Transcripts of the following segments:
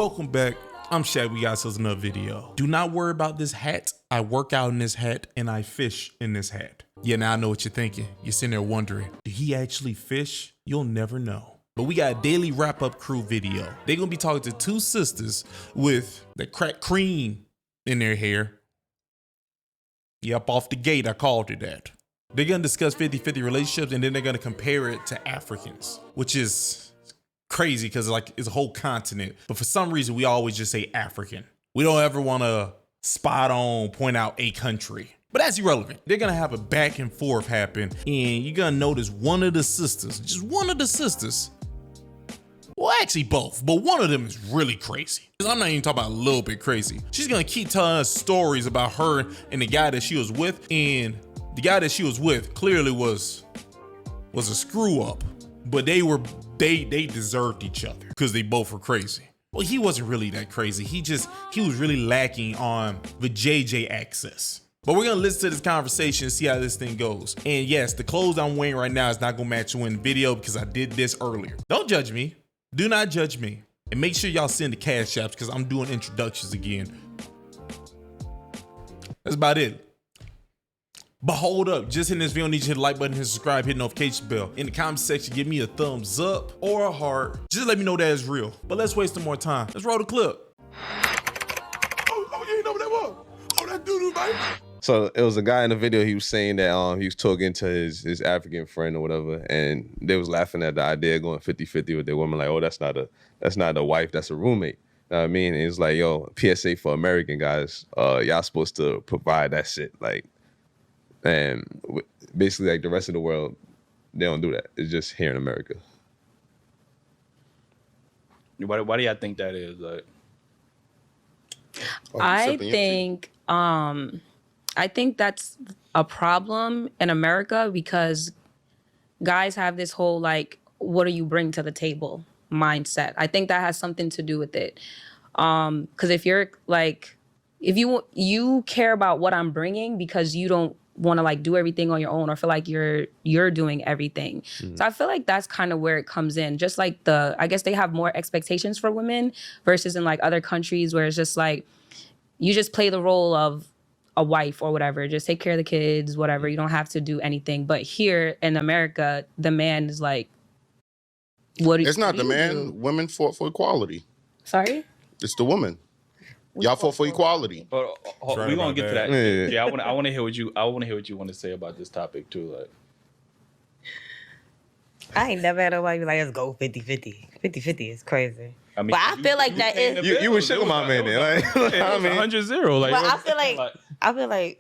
Welcome back. I'm Shaq. We got ourselves another video. Do not worry about this hat. I work out in this hat and I fish in this hat. Yeah, now I know what you're thinking. You're sitting there wondering, did he actually fish? You'll never know. But we got a daily wrap-up crew video. They're gonna be talking to two sisters with the crack cream in their hair. Yep, off the gate, I called it that. They're gonna discuss 50-50 relationships and then they're gonna compare it to Africans, which is crazy because like it's a whole continent. But for some reason, we always just say African. We don't ever wanna spot on point out a country. But that's irrelevant. They're gonna have a back and forth happen and you're gonna notice one of the sisters, just one of the sisters, well, actually both, but one of them is really crazy. I'm not even talking about a little bit crazy. She's gonna keep telling us stories about her and the guy that she was with, and the guy that she was with clearly was a screw up, but they deserved each other because they both were crazy. Well, he wasn't really that crazy. He was really lacking on the JJ access. But we're gonna listen to this conversation and see how this thing goes. And yes, the clothes I'm wearing right now is not gonna match you in the video because I did this earlier. Don't judge me. Do not judge me. And make sure y'all send the cash apps because I'm doing introductions again. That's about it. But hold up, just in this video, I need you to hit the like button, hit subscribe, hit the notification bell. In the comment section, give me a thumbs up or a heart. Just let me know that it's real. But let's waste no more time. Let's roll the clip. Oh, you ain't know what that was? Oh, that doo-doo, baby. So it was a guy in the video, he was saying that he was talking to his African friend or whatever, and they was laughing at the idea of going 50-50 with their woman, like, oh, that's not a wife, that's a roommate. You know what I mean? And it's like, yo, PSA for American guys, y'all supposed to provide that shit. Like, and basically like the rest of the world, they don't do that. It's just here in America. Why do y'all think that is? Like, I think that's a problem in America because guys have this whole like, what do you bring to the table mindset. I think that has something to do with it. Because if you're like, if you care about what I'm bringing because you don't want to like do everything on your own or feel like you're doing everything. So I feel like that's kind of where it comes in. Just like I guess they have more expectations for women versus in like other countries where it's just like, you just play the role of a wife or whatever, just take care of the kids, whatever. You don't have to do anything. But here in America, the man is like, It's not the man. Women fought for equality. Sorry? It's the woman. Y'all fought for equality. But we're gonna get to that. Yeah, I want to hear what you want to say about this topic too. Like, I ain't never had nobody be like, let's go 50-50. 50-50 is crazy. I mean, but I feel like that is... You was sugar my man there. Like, I mean, 100-0. Like, but I feel like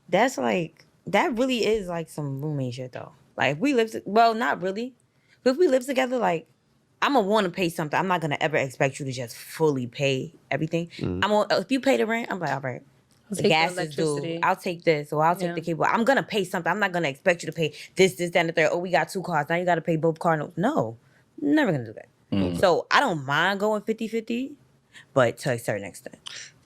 that's like, that really is like some roommate shit though. Like if we live, well, not really. But if we live together, like, I'm gonna want to pay something. I'm not gonna ever expect you to just fully pay everything. If you pay the rent, I'm like, all right. The gas is due. I'll take this, or I'll take the cable. I'm gonna pay something. I'm not gonna expect you to pay this, that, and the third. Oh, we got 2 cars. Now you gotta pay both car notes. No, never gonna do that. So I don't mind going 50-50, but to a certain extent.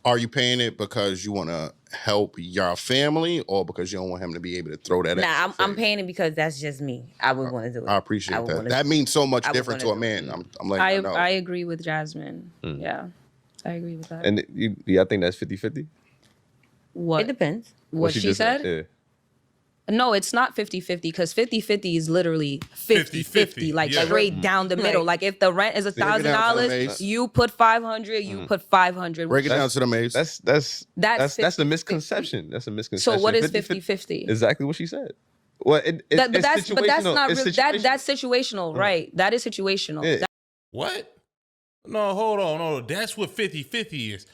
Are you paying it because you want to help your family or because you don't want him to be able to throw that Nah, I'm paying it because that's just me. I would want to do it. I appreciate that. That means so much different to a man. I'm like, I agree with Jasmine. Yeah, I agree with that. And y'all think that's 50-50? What? It depends. What she said? Yeah. No, it's not 50-50 because 50-50 is literally 50-50, like straight down the middle. Like if the rent is $1,000, you put 500, you put 500. Break it down to the maze. That's the misconception. That's a misconception. So what is 50-50? Exactly what she said. Well, that's not really, that's situational, right? That is situational. Yeah. What? No, hold on. No, that's what 50-50 is.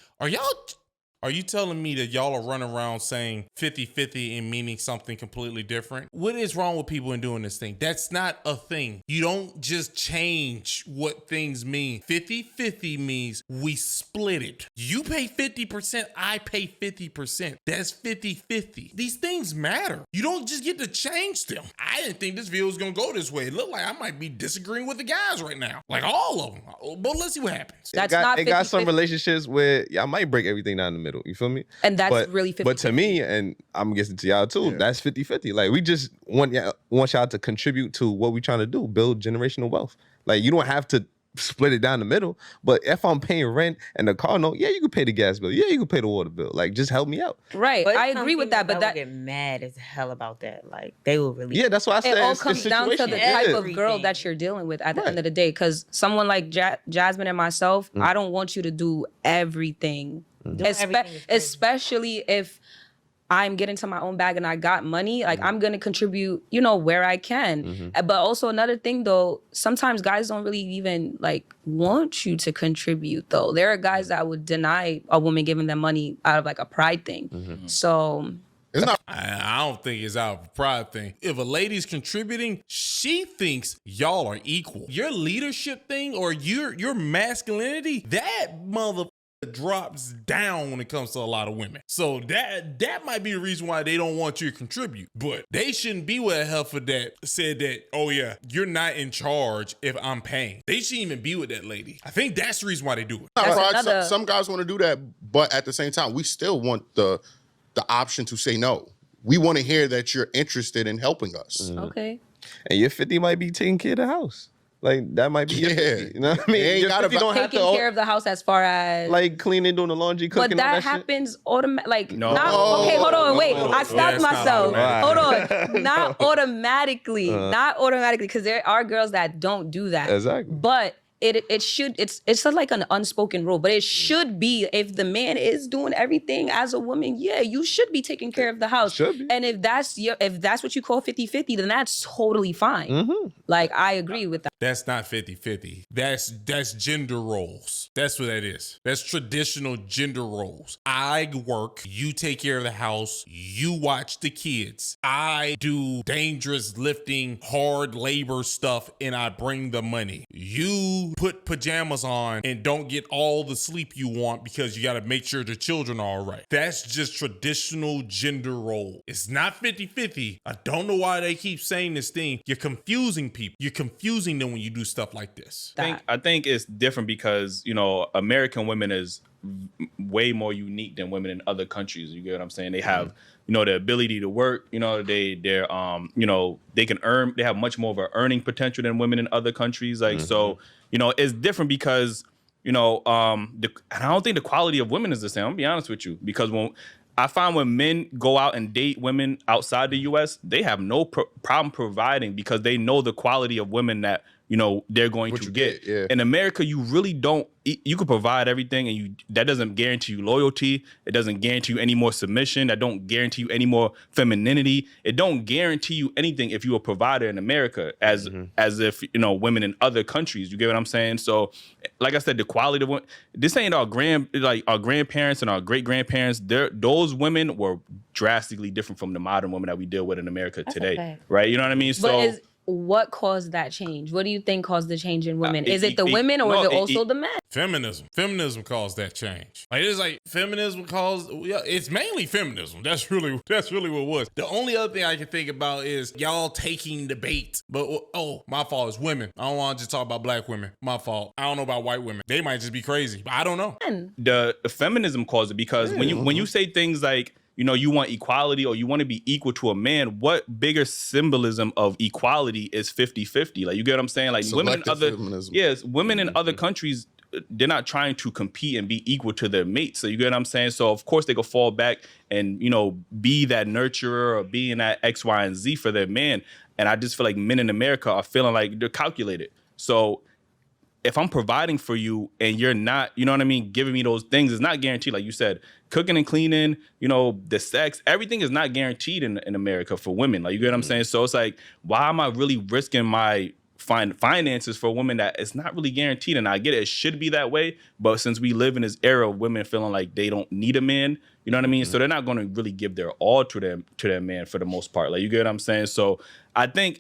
Are you telling me that y'all are running around saying 50-50 and meaning something completely different? What is wrong with people in doing this thing? That's not a thing. You don't just change what things mean. 50-50 means we split it. You pay 50%, I pay 50%. That's 50-50. These things matter. You don't just get to change them. I didn't think this video was going to go this way. It looked like I might be disagreeing with the guys right now. Like all of them. But let's see what happens. That's not 50-50. It got some relationships where y'all might break everything down the middle. You feel me? And that's really 50-50. But to me, and I'm guessing to y'all too, that's 50-50. Like we just want y'all to contribute to what we trying to do, build generational wealth. Like you don't have to split it down the middle. But if I'm paying rent and the car note, yeah, you can pay the gas bill. Yeah, you can pay the water bill. Like, just help me out. Right. But I agree with that. But that would get mad as hell about that. Like, they will really. Yeah, that's why I said it all it's comes down to the situational. type Yeah. of girl that you're dealing with at the Right. end of the day. Because someone like Jasmine and myself, I don't want you to do everything. Everything is crazy. Especially if I'm getting to my own bag and I got money, like I'm gonna contribute, you know, where I can. But also another thing though, sometimes guys don't really even like want you to contribute though. There are guys that would deny a woman giving them money out of like a pride thing. So It's not. I don't think it's out of a pride thing. If a lady's contributing, she thinks y'all are equal. Your leadership thing or your masculinity, that mother drops down when it comes to a lot of women. So that might be the reason why they don't want you to contribute. But they shouldn't be with a heifer that said that, oh yeah, you're not in charge if I'm paying. They shouldn't even be with that lady. I think that's the reason why they do it. Not That's pride. another- Some guys want to do that, but at the same time, we still want the option to say no. We want to hear that you're interested in helping us. okay. And your 50 might be taking care of the house. Like, that might be your 50. You know what I mean? They ain't Your gotta 50 don't have Taking to, care of the house as far as like, cleaning, doing the laundry, cooking, but all that that shit. happens automatic. Like, No. not, okay, hold on, wait. I Yeah, stopped it's not myself. automatic. Hold on, not automatically, not automatically, because there are girls that don't do that. Exactly. But it should. It's like an unspoken rule, but it should be if the man is doing everything as a woman. Yeah, you should be taking care of the house. Should be. And if that's what you call 50-50, then that's totally fine. Like I agree with that. That's not 50-50. That's gender roles. That's what that is. That's traditional gender roles. I work, you take care of the house, you watch the kids. I do dangerous lifting, hard labor stuff, and I bring the money. You put pajamas on and don't get all the sleep you want because you got to make sure the children are all right. That's just traditional gender role. It's not 50-50. I don't know why they keep saying this thing. You're confusing people. You're confusing them when you do stuff like this. I think it's different because, you know, American women is way more unique than women in other countries. You get what I'm saying? They have, you know, the ability to work, you know, they're you know, they can earn, they have much more of an earning potential than women in other countries. Like, so, you know, it's different because, you know, and I don't think the quality of women is the same. I'm gonna be honest with you, because when I find when men go out and date women outside the U.S., they have no problem providing because they know the quality of women that, you know, they're going to get. Yeah. In America, you really don't. You can provide everything, and that doesn't guarantee you loyalty. It doesn't guarantee you any more submission. That don't guarantee you any more femininity. It don't guarantee you anything if you're a provider in America, as if, you know, women in other countries. You get what I'm saying? So, like I said, the quality of women. This ain't our grandparents and our great grandparents. Those women were drastically different from the modern women that we deal with in America today, fact. right? You know what I mean? So. What caused that change? What do you think caused the change in women? Is it the women or is it also the men? Feminism caused that change. Like it's like feminism caused. Yeah, it's mainly feminism. That's really what it was. The only other thing I can think about is y'all taking the bait. But oh, my fault. It's women. I don't want to just talk about black women. My fault. I don't know about white women. They might just be crazy. But I don't know. The feminism caused it because when you say things like, you know, you want equality or you want to be equal to a man, what bigger symbolism of equality is 50-50? Like, you get what I'm saying? Like Selective feminism. Women in other countries, they're not trying to compete and be equal to their mates. So you get what I'm saying? So of course they could fall back and, you know, be that nurturer or being that X, Y, and Z for their man. And I just feel like men in America are feeling like they're calculated. So if I'm providing for you and you're not, you know what I mean, giving me those things, it's not guaranteed. Like you said, cooking and cleaning, you know, the sex, everything is not guaranteed in America for women. Like, you get what I'm saying? So it's like, why am I really risking my finances for women that it's not really guaranteed? And I get it should be that way. But since we live in this era of women feeling like they don't need a man, you know what I mean? So they're not going to really give their all to their man for the most part. Like, you get what I'm saying? So I think,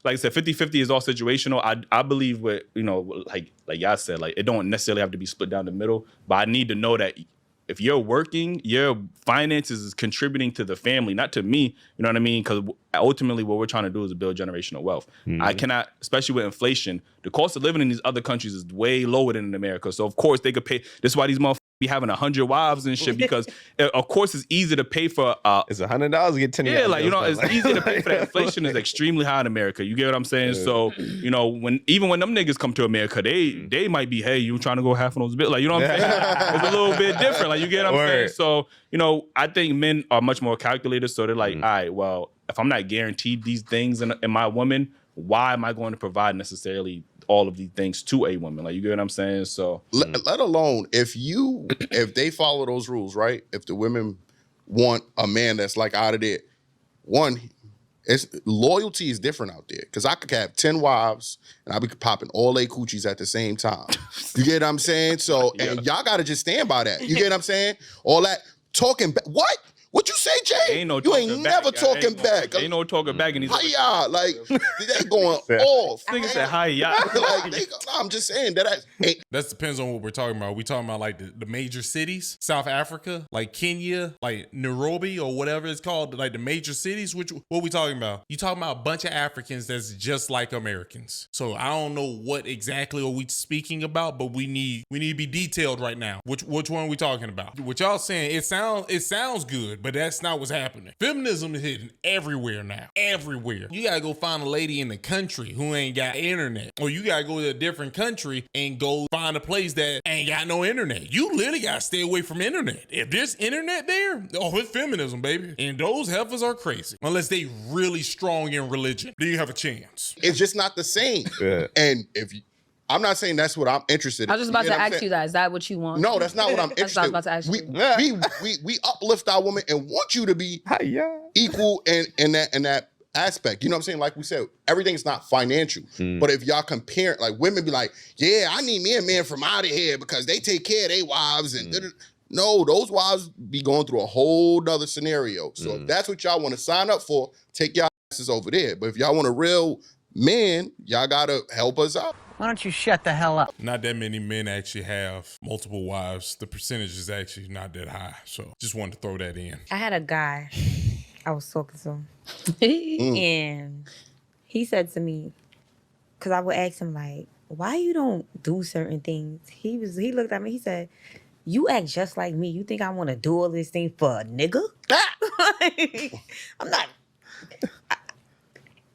like I said, 50-50 is all situational. I believe with, you know, like y'all said, like it don't necessarily have to be split down the middle, but I need to know that if you're working, your finances is contributing to the family, not to me, you know what I mean? Because ultimately what we're trying to do is build generational wealth. I cannot, especially with inflation, the cost of living in these other countries is way lower than in America. So of course they could pay, this is why these motherfuckers be having 100 wives and shit because, of course, it's easy to pay for. It's $100 to get 10. Yeah, like, you know, it's easy to pay for that. Inflation is extremely high in America. You get what I'm saying? So, you know, when them niggas come to America, they might be, hey, you trying to go half on those bills? Like, you know what I'm saying? It's a little bit different. Like, you get what I'm saying? So, you know, I think men are much more calculated. So they're like, all right, well, if I'm not guaranteed these things in my woman, why am I going to provide necessarily all of these things to a woman? Like, you get what I'm saying? So let alone if they follow those rules, right? If the women want a man that's like out of there, loyalty is different out there. Because I could have 10 wives and I be popping all they coochies at the same time. You get what I'm saying? So, and y'all got to just stand by that. You get what I'm saying? All that talking back. What you say, Jay? Ain't no you ain't never talking back. Ain't no talking back. And hi-ya, like they going off. Nigga said hi-ya. I'm just saying that. That depends on what we're talking about. We talking about like the major cities, South Africa, like Kenya, like Nairobi or whatever it's called, like the major cities. What we talking about? You talking about a bunch of Africans that's just like Americans. So I don't know what exactly are we speaking about, but we need to be detailed right now. Which one are we talking about? What y'all saying? It sounds good. But that's not what's happening. Feminism is hitting everywhere now. Everywhere. You gotta go find a lady in the country who ain't got internet. Or you gotta go to a different country and go find a place that ain't got no internet. You literally gotta stay away from internet. If there's internet there, it's feminism, baby. And those heifers are crazy. Unless they really strong in religion. Then you have a chance. It's just not the same. Yeah. And I'm not saying that's what I'm interested in. I was just about to ask you that. Is that what you want? No, that's not what I'm interested in. I was about to ask you. We uplift our women and want you to be equal in that aspect. You know what I'm saying? Like we said, everything's not financial. But if y'all compare, like women be like, yeah, I need me a man from out of here because they take care of their wives. And no, those wives be going through a whole nother scenario. So if that's what y'all want to sign up for, take y'all asses over there. But if y'all want a real man, y'all got to help us out. Why don't you shut the hell up? Not that many men actually have multiple wives. The percentage is actually not that high. So just wanted to throw that in. I had a guy I was talking to. And he said to me, because I would ask him, like, why you don't do certain things? He looked at me, he said, you act just like me. You think I want to do all this thing for a nigga? I'm not...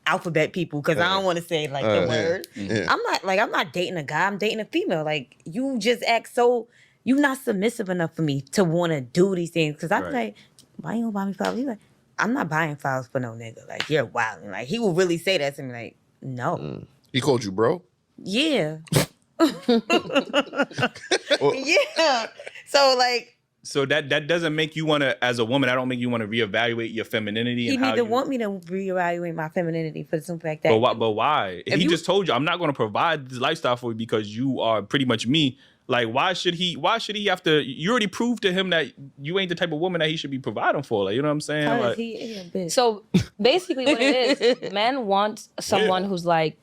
alphabet people, because I don't want to say like the word. Yeah. I'm not dating a guy. I'm dating a female. Like, you just act so, you not submissive enough for me to want to do these things. Because I'm like, why you don't buy me flowers? He's like, I'm not buying flowers for no nigga. Like, you're wild. And like, he will really say that to me. Like, no. He called you bro? Yeah. Yeah. So like. So that doesn't make you want to, as a woman, that don't make you want to reevaluate your femininity. He need to want me to reevaluate my femininity for the simple fact that. But why? If he just told you, I'm not going to provide this lifestyle for you because you are pretty much me. Like, why should he have to? You already proved to him that you ain't the type of woman that he should be providing for. Like, you know what I'm saying? Like, he a bitch. So basically, what it is, men want someone who's like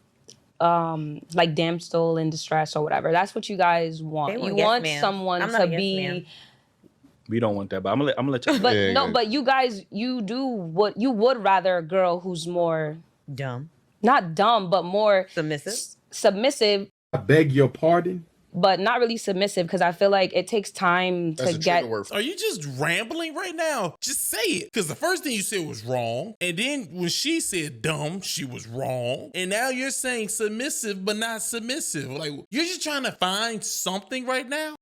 damsel in distress or whatever. That's what you guys want. You want someone to be. We don't want that, but I'm gonna let you. But but you guys, you do what you would rather a girl who's more dumb, not dumb, but more submissive. I beg your pardon. But not really submissive, because I feel like it takes time to get. Are you just rambling right now? Just say it. Because the first thing you said was wrong. And then when she said dumb, she was wrong. And now you're saying submissive, but not submissive. Like, you're just trying to find something right now?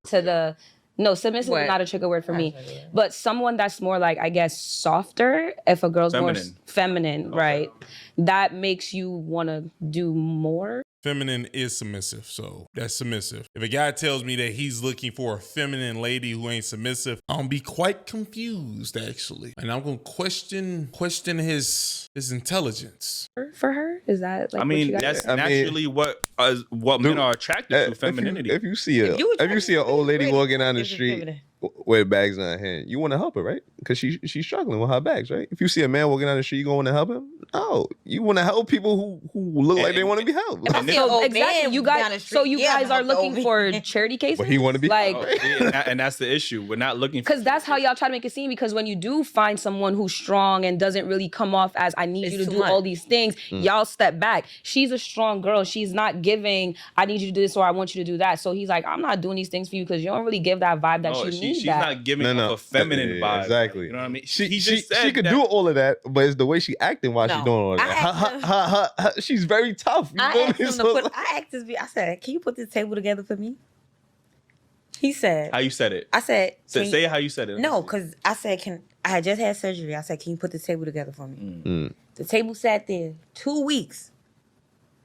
No, submissive is not a trigger word for me. But someone that's more like, I guess, softer, if a girl's more feminine, right? That makes you want to do more. Feminine is submissive, so that's submissive. If a guy tells me that he's looking for a feminine lady who ain't submissive, I'm gonna be quite confused, actually. And I'm gonna question his intelligence. For her? Is that like, I mean, that's naturally what men are attracted to, femininity. If you see an old lady walking down the street with bags in her hand, you want to help her, right? Because she's struggling with her bags, right? If you see a man walking down the street, you gonna want to help him? No, you want to help people who look like they want to be helped. If I see an old Exactly. man You down guys, the so street, you yeah, guys I'm are gonna help looking the for old man. charity cases? But he want to be like, And that's the issue. We're not looking for because that's how y'all try to make it seem. Because when you do find someone who's strong and doesn't really come off as I need It's you to too do much. all these things, y'all step back. She's a strong girl. She's not giving I need you to do this or I want you to do that. So he's like, I'm not doing these things for you because you don't really give that vibe that you need. She's that. not giving off a feminine vibe. Exactly. You know what I mean? She said could that- do all of that, but it's the way she acting while she's doing all of that. She's very tough. You feel me? So- I asked this. I said, "Can you put this table together for me?" He said, How you said it? "I said, Say it how you said it. No, because I said, I had just had surgery. I said, can you put this table together for me? The table sat there 2 weeks.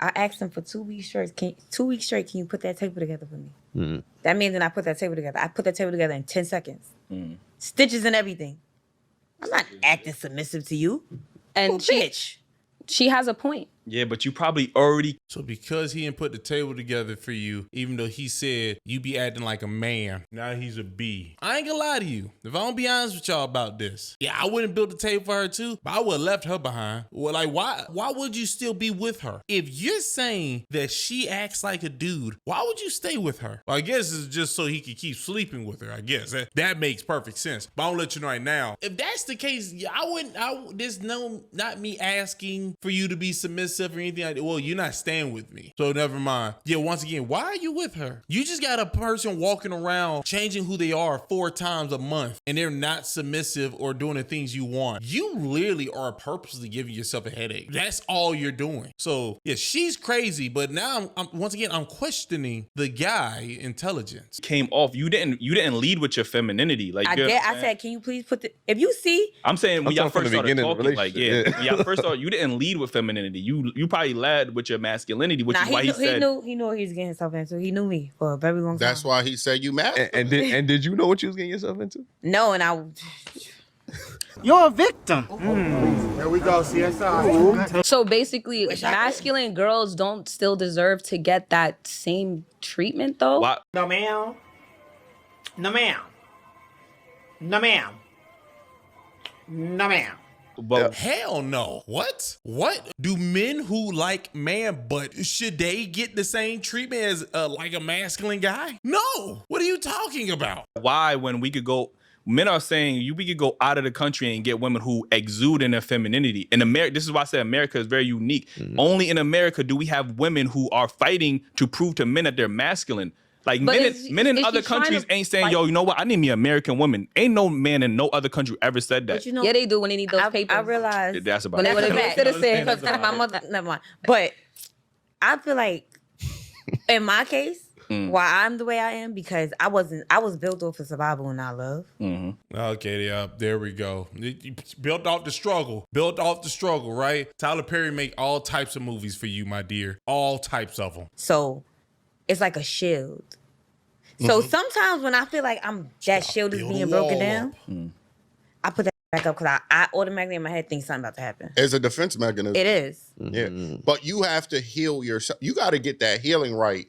I asked him for 2 weeks straight. 2 weeks straight, can you put that table together for me? That means that I put that table together. I put that table together in 10 seconds. Stitches and everything. I'm not acting submissive to you. And Bitch. she has a point. Yeah, but you probably already. So because he didn't put the table together for you, even though he said you be acting like a man, now he's a B. I ain't gonna lie to you. If I don't be honest with y'all about this, yeah, I wouldn't build a table for her too, but I would have left her behind. Well, like, why would you still be with her? If you're saying that she acts like a dude, why would you stay with her? Well, I guess it's just so he could keep sleeping with her. I guess that makes perfect sense. But I'll let you know right now, if that's the case, yeah, there's not me asking for you to be submissive or anything like that. Well, you're not staying with me, so never mind. Yeah, once again, why are you with her? You just got a person walking around changing who they are 4 times a month and they're not submissive or doing the things you want. You literally are purposely giving yourself a headache. That's all you're doing. So yeah, she's crazy, but now I'm once again I'm questioning the guy intelligence. Came off. You didn't lead with your femininity. Like I you know did. what I'm I saying? said, can you please put I'm saying I'm saying when y'all talking first from the started beginning of the talking, like relationship. when y'all first started, you didn't lead with femininity. You probably led with your masculinity, which is why he said. He knew what he was getting himself into. He knew me for a very long time. That's why he said you mad. and did you know what you was getting yourself into? No, and I. You're a victim. Here we go, CSI. So basically, masculine girls don't still deserve to get that same treatment though. Why? No, ma'am. No, ma'am. No, ma'am. No, ma'am. But Hell no. What? What? Do men who like man butt, should they get the same treatment as like a masculine guy? No. What are you talking about? why, when we could go, men are saying we could go out of the country and get women who exude in their femininity. In America, this is why I said America is very unique. Only in America do we have women who are fighting to prove to men that they're masculine. Like But men in is other she trying countries to ain't saying, fight- yo, you know what? I need me an American woman. Ain't no man in no other country ever said that. But you know, Yeah, they do when they need those papers. I realized That's about When they it. wanna be a citizen. because my mother. Never mind. But I feel like, in my case, why I'm the way I am because I was built off of survival and not love. Okay, yeah, there we go. You built off the struggle. Built off the struggle, right? Tyler Perry make all types of movies for you, my dear. All types of them. So it's like a shield. So sometimes when I feel like that shield is build a being broken wall down, I put that back up because I automatically in my head think something about to happen. It's a defense mechanism. It is. Yeah. But you have to heal yourself. You got to get that healing right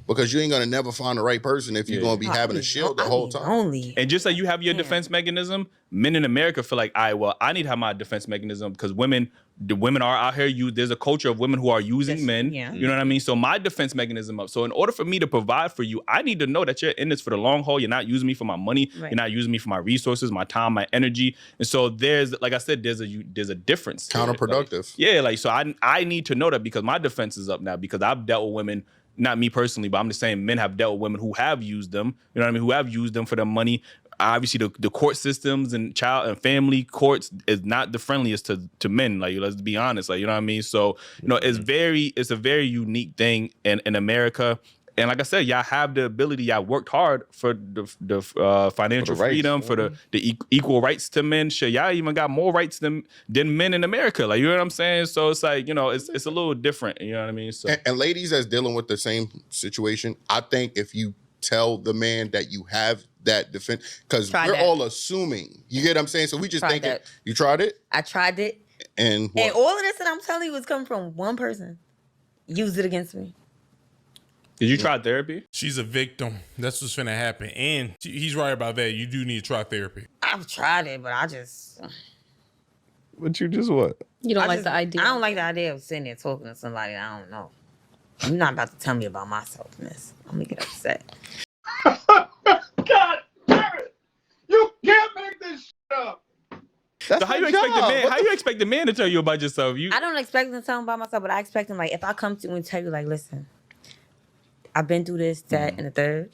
because you ain't going to never find the right person if you're going to be having a shield the whole time. Only. And just like you have your defense mechanism, men in America feel like, I need to have my defense mechanism because the women are out here. There's a culture of women who are using men. yeah. You know what I mean? So my defense mechanism up. So in order for me to provide for you, I need to know that you're in this for the long haul. You're not using me for my money. Right. You're not using me for my resources, my time, my energy. And so there's, like I said, there's a difference. Counterproductive. So I need to know that because my defense is up now because I've dealt with women. Not me personally, but I'm just saying men have dealt with women who have used them, you know what I mean, who have used them for their money. Obviously, the court systems and child and family courts is not the friendliest to men. Like, let's be honest, like, you know what I mean? So, you know, it's a very unique thing in America. And like I said, y'all have the ability, y'all worked hard for the financial rights, freedom, for the equal rights to men. Shit, y'all even got more rights than men in America. Like, you know what I'm saying? So it's like, you know, it's a little different. You know what I mean? So And ladies that's dealing with the same situation, I think if you tell the man that you have that defense, because we're that. all assuming. You get what I'm saying? So we just Tried thinking, that. you tried it? I tried it. And what? And all of this that I'm telling you is coming from one person. Used it against me. Did you try therapy? She's a victim. That's what's finna happen. And he's right about that. You do need to try therapy. I've tried it, but I just. But you just what? You don't like the idea. I don't like the idea of sitting there talking to somebody I don't know. You're not about to tell me about myself, miss. I'm gonna get upset. God damn it! You can't make this shit up. That's So how my you expect the job. man? What How you expect the man to tell you about yourself? I don't expect him to tell him about myself, but I expect him, like, if I come to you and tell you, like, listen, I've been through this, that, and the third.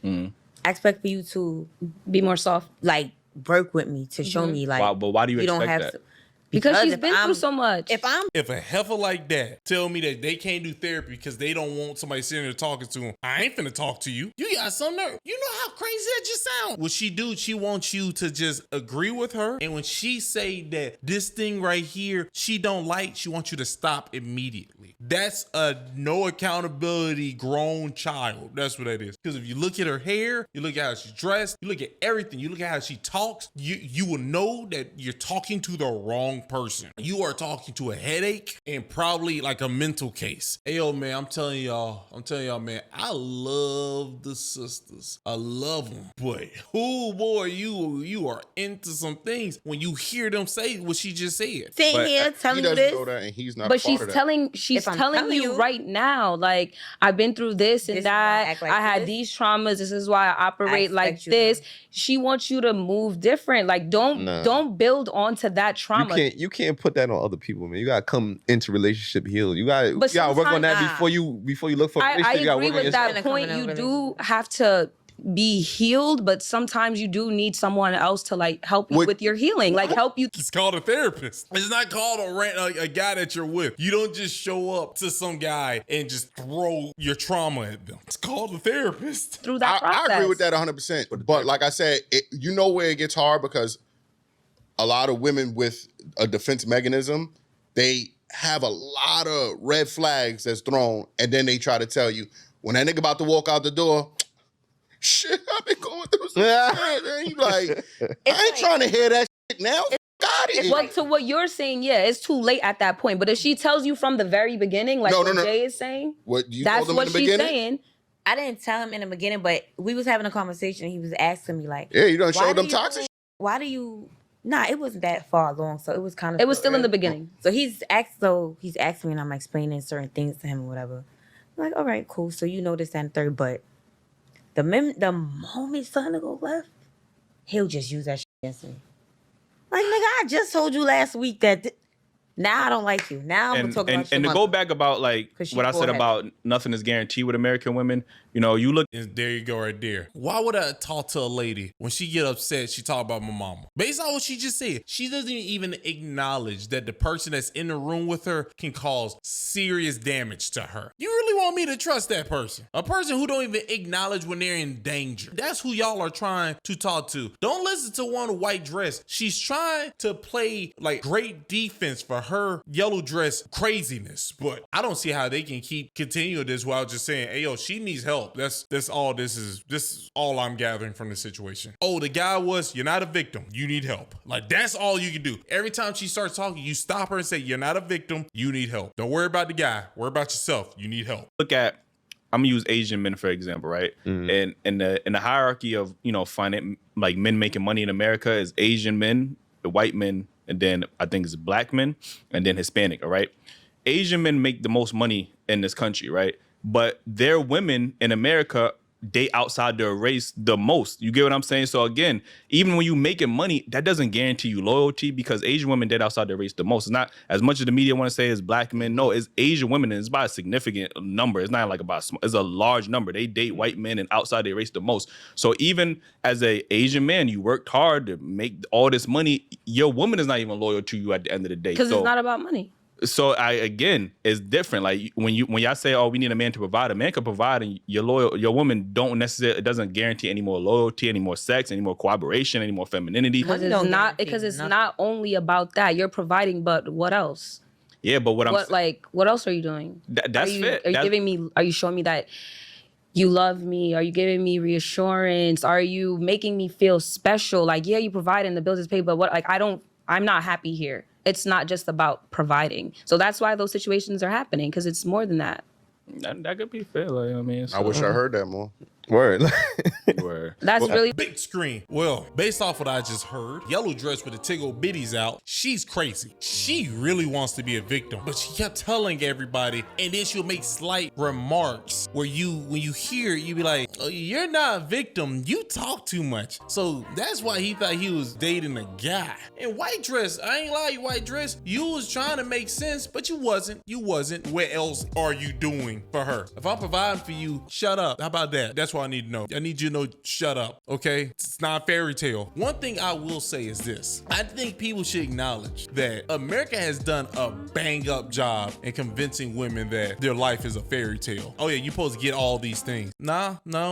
I expect for you to Be more soft. like work with me to show me, like, But why do you don't expect have that? to. Because she's if been through so much. If a heifer like that tell me that they can't do therapy because they don't want somebody sitting there talking to them, I ain't finna talk to you. You got some nerve. You know how crazy that just sounds. What she do, she wants you to just agree with her. And when she say that this thing right here, she don't like, she wants you to stop immediately. That's a no accountability grown child. That's what that is. Because if you look at her hair, you look at how she's dressed, you look at everything, you look at how she talks, you will know that you're talking to the wrong person. You are talking to a headache and probably like a mental case. Hey, yo, man, I'm telling y'all, man, I love the sisters. I love them. But, oh boy, you are into some things when you hear them say what she just said. Sitting here He telling you doesn't this. know that, and he's not. But a part she's of that. telling If I'm telling telling you you, right now, like, I've been through this and This is why I that. act like I had this. these traumas. This is why I operate like expect you this. to- She wants you to move different. Like, don't build onto that trauma. You can't put that on other people, man. You gotta come into relationship healed. You gotta But work on that sometimes- before you look for a I relationship. You gotta agree work on with yourself. that Coming point. in a You do relationship. have to be healed, but sometimes you do need someone else to like help you What- with your healing, like help you. It's called a therapist. It's not called a guy that you're with. You don't just show up to some guy and just throw your trauma at them. It's called a therapist. Through that I process. agree with that 100%. But like I said, you know where it gets hard because a lot of women with a defense mechanism, they have a lot of red flags that's thrown, and then they try to tell you when that nigga about to walk out the door. Shit, I've been going through some shit. And you like, I ain't trying to hear that shit now. Got it. Well, to what you're saying, yeah, it's too late at that point. But if she tells you from the very beginning, like No, what no. Jay is saying, What you that's told them what in the she's beginning? saying. I didn't tell him in the beginning, but we was having a conversation. He was asking me, like, Yeah, you done why showed them do you- toxic. why do you? Nah, it wasn't that far along, so it was kind of. It was still in the beginning. So he's asking me, and I'm explaining certain things to him or whatever. I'm like, all right, cool. So you know this and third, but the moment something go left, he'll just use that shit against me. Like, nigga, I just told you last week that. Now I don't like you. Now I'm gonna talk about your and to mother. go back about like 'Cause she what I said bullheaded. about nothing is guaranteed with American women. You know, you look. And there you go right there. Why would I talk to a lady when she get upset, she talk about my mama? Based on what she just said, she doesn't even acknowledge that the person that's in the room with her can cause serious damage to her. You really want me to trust that person? A person who don't even acknowledge when they're in danger. That's who y'all are trying to talk to. Don't listen to one white dress. She's trying to play like great defense for her yellow dress craziness, but I don't see how they can continue this while just saying, hey yo, she needs help. That's all this is all I'm gathering from the situation. Oh, the guy was, you're not a victim, you need help. Like, that's all you can do. Every time she starts talking, you stop her and say, you're not a victim, you need help. Don't worry about the guy, worry about yourself, you need help. Look at. I'm gonna use Asian men for example, right? And in the hierarchy of like men making money in America is Asian men, the white men, and then I think it's black men, and then Hispanic. All right, Asian men make the most money in this country, right? But their women in America date outside their race the most. You get what I'm saying? So again, even when you making money, that doesn't guarantee you loyalty because Asian women date outside their race the most. It's not as much as the media want to say is black men. No, it's Asian women, and it's by a significant number. It's not like it's a large number. They date white men and outside their race the most. So even as a Asian man, you worked hard to make all this money. Your woman is not even loyal to you at the end of the day. Because it's not about money. So it's different. Like when y'all say, "Oh, we need a man to provide," a man can provide, and your woman don't necessarily. It doesn't guarantee any more loyalty, any more sex, any more cooperation, any more femininity. Money Because don't it's guarantee not only about that. You're providing, but what else? Yeah, but what else are you doing? That's fair. Are you showing me that you love me? Are you giving me reassurance? Are you making me feel special? Like, yeah, you provide and the bills is paid, but what? Like, I'm not happy here. It's not just about providing. So that's why those situations are happening, because it's more than that. That could be fair. Like, I mean, I wish I heard that more. Word. Word. That's really Big screen. Well, based off what I just heard, yellow dress with the tickle bitties out, she's crazy. She really wants to be a victim, but she kept telling everybody, and then she'll make slight remarks where when you hear it, you be like, oh, you're not a victim, you talk too much. So that's why he thought he was dating a guy. And white dress, I ain't lie, you white dress, you was trying to make sense, but you wasn't. What else are you doing for her? If I'm providing for you, shut up. How about that? That's what I need to know. I need you to know, shut up, okay? It's not a fairy tale. One thing I will say is this. I think people should acknowledge that America has done a bang up job in convincing women that their life is a fairy tale. Oh yeah, you're supposed to get all these things. Nah, no.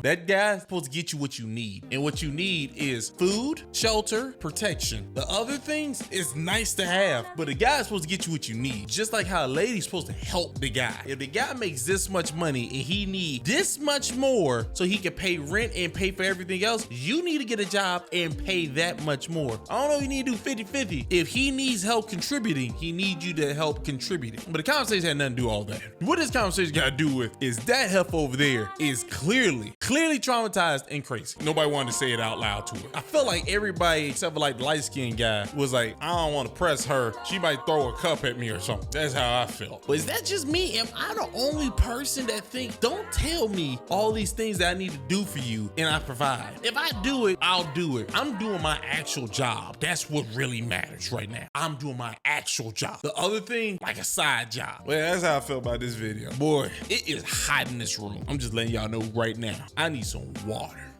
That guy's supposed to get you what you need. And what you need is food, shelter, protection. The other things is nice to have, but the guy's supposed to get you what you need. Just like how a lady's supposed to help the guy. If the guy makes this much money and he needs this much more so he can pay rent and pay for everything else, you need to get a job and pay that much more. I don't know, you need to do 50-50. If he needs help contributing, he needs you to help contributing. But the conversation had nothing to do with all that. What this conversation got to do with is that heifer over there is clearly traumatized and crazy. Nobody wanted to say it out loud to her. I felt like everybody except for like the light-skinned guy was like, I don't want to press her. She might throw a cup at me or something. That's how I felt. But is that just me? Am I the only person that thinks, don't tell me all these things that I need to do for you and I provide? If I do it, I'll do it. I'm doing my actual job. That's what really matters right now. I'm doing my actual job. The other thing, like a side job. Well, that's how I felt about this video. Boy, it is hot in this room. I'm just letting y'all know right now. I need some water.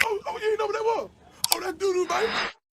Oh, you ain't know what that was? Oh, that doo-doo, baby.